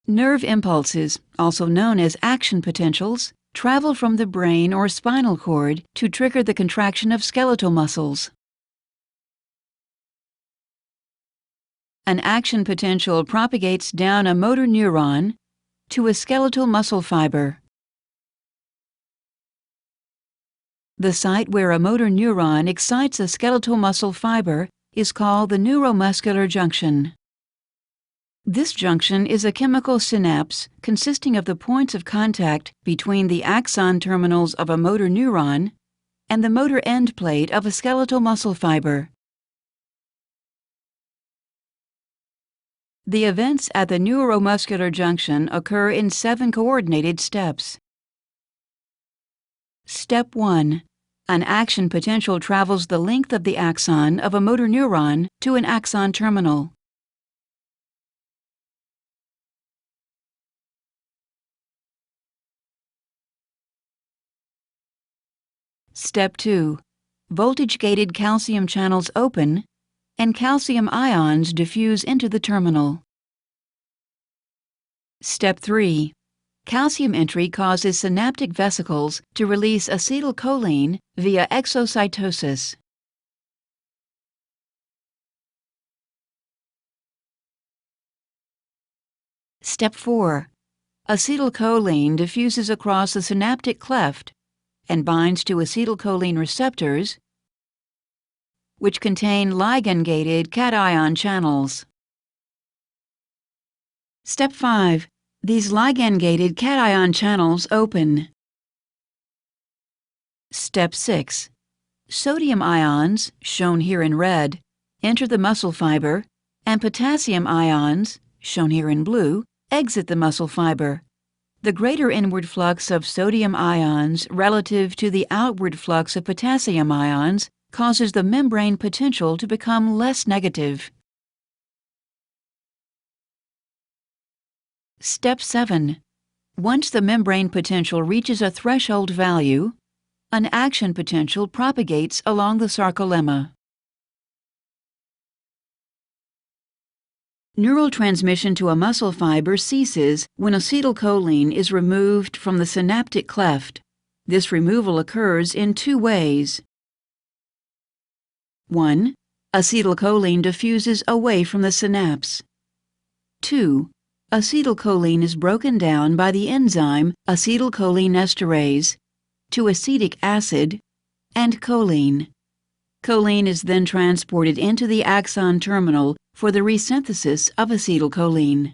Nerve impulses, also known as action potentials, travel from the brain or spinal cord to trigger the contraction of skeletal muscles. An action potential propagates down a motor neuron to a skeletal muscle fiber. The site where a motor neuron excites a skeletal muscle fiber is called the neuromuscular junction. This junction is a chemical synapse consisting of the points of contact between the axon terminals of a motor neuron and the motor end plate of a skeletal muscle fiber. The events at the neuromuscular junction occur in 7 coordinated steps. Step 1. An action potential travels the length of the axon of a motor neuron to an axon terminal. Step 2. Voltage-gated calcium channels open and calcium ions diffuse into the terminal. Step 3. Calcium entry causes synaptic vesicles to release acetylcholine via exocytosis. Step 4. Acetylcholine diffuses across the synaptic cleft and binds to acetylcholine receptors, which contain ligand-gated cation channels. Step 5. These ligand-gated cation channels open. Step 6. Sodium ions, shown here in red, enter the muscle fiber, and potassium ions, shown here in blue, exit the muscle fiber. The greater inward flux of sodium ions relative to the outward flux of potassium ions causes the membrane potential to become less negative. Step 7. Once the membrane potential reaches a threshold value, an action potential propagates along the sarcolemma. Neural transmission to a muscle fiber ceases when acetylcholine is removed from the synaptic cleft. This removal occurs in 2 ways. 1. Acetylcholine diffuses away from the synapse. 2. Acetylcholine is broken down by the enzyme acetylcholinesterase to acetic acid and choline. Choline is then transported into the axon terminal for the resynthesis of acetylcholine.